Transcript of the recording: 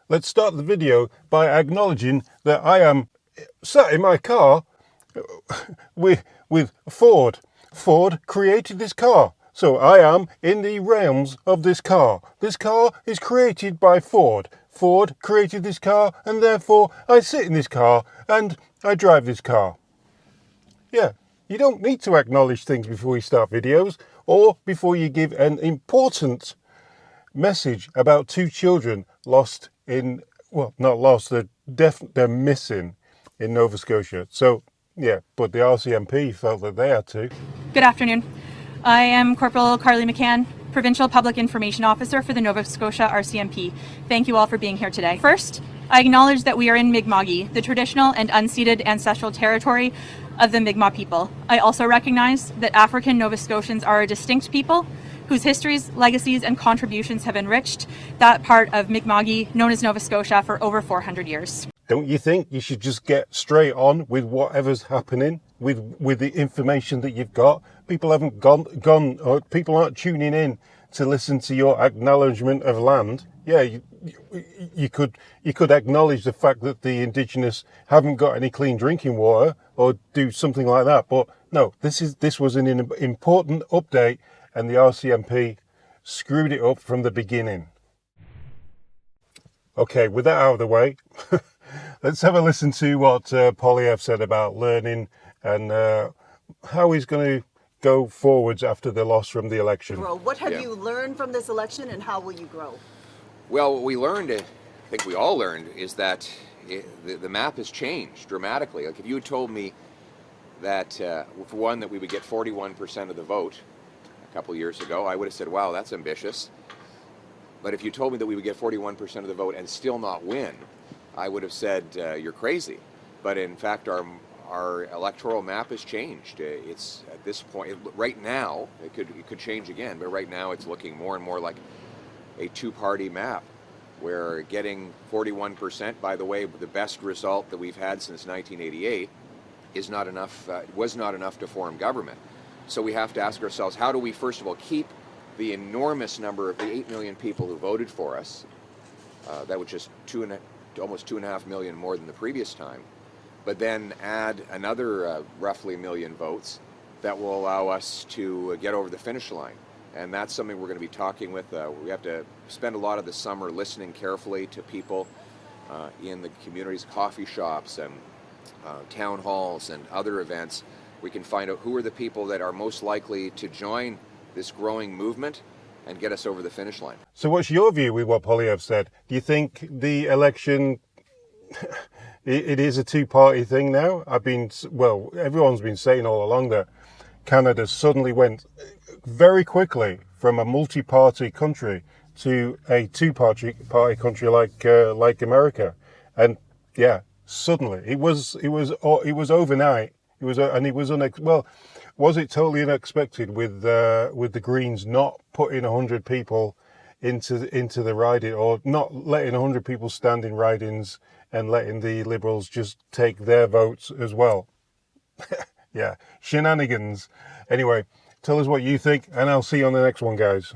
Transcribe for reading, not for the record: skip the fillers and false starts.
let's start the video by acknowledging that I am sat in my car with Ford. Ford created this car. So I am in the realms of this car. This car is created by Ford. Ford created this car, and therefore I sit in this car and I drive this car. Yeah, you don't need to acknowledge things before you start videos or before you give an important message about two children lost in, well, not lost, they're missing in Nova Scotia. So, yeah, but the RCMP felt that they had to. Good afternoon. I am Corporal Carly McCann, Provincial Public Information Officer for the Nova Scotia RCMP. Thank you all for being here today. First, I acknowledge that we are in Mi'kma'ki, the traditional and unceded ancestral territory of the Mi'kmaq people. I also recognize that African Nova Scotians are a distinct people whose histories, legacies, and contributions have enriched that part of Mi'kma'ki known as Nova Scotia for over 400 years. Don't you think you should just get straight on with whatever's happening with the information that you've got? People haven't gone, or people aren't tuning in to listen to your acknowledgement of land. Yeah, you could acknowledge the fact that the Indigenous haven't got any clean drinking water, or do something like that. But no, this was an important update, and the RCMP screwed it up from the beginning. Okay, with that out of the way, let's have a listen to what Poilievre said about learning and how he's going to go forwards after the loss from the election. What have you learned from this election, and how will you grow? Well, what we learned, I think we all learned, is that the map has changed dramatically. Like if you had told me that, for one, that we would get 41% of the vote a couple years ago, I would have said, wow, that's ambitious. But if you told me that we would get 41% of the vote and still not win, I would have said, you're crazy. But in fact, our electoral map has changed. It's at this point, right now, it could change again, but right now it's looking more and more like a two-party map, where getting 41%, by the way, the best result that we've had since 1988, is not enough, was not enough to form government. So we have to ask ourselves, how do we, first of all, keep the enormous number of the 8 million people who voted for us, that was just almost 2.5 million more than the previous time, but then add another roughly 1 million votes that will allow us to get over the finish line. And that's something we're going to be talking with. We have to spend a lot of the summer listening carefully to people in the communities, coffee shops and town halls and other events. We can find out who are the people that are most likely to join this growing movement and get us over the finish line. So what's your view with what Poilievre said? Do you think the election, it is a two-party thing now? Everyone's been saying all along that Canada suddenly went very quickly from a multi-party country to a two-party country like America, and yeah, suddenly it was overnight. Was it totally unexpected with the Greens not putting 100 people into the riding, or not letting 100 people stand in ridings and letting the Liberals just take their votes as well? Yeah, shenanigans. Anyway, tell us what you think, and I'll see you on the next one, guys.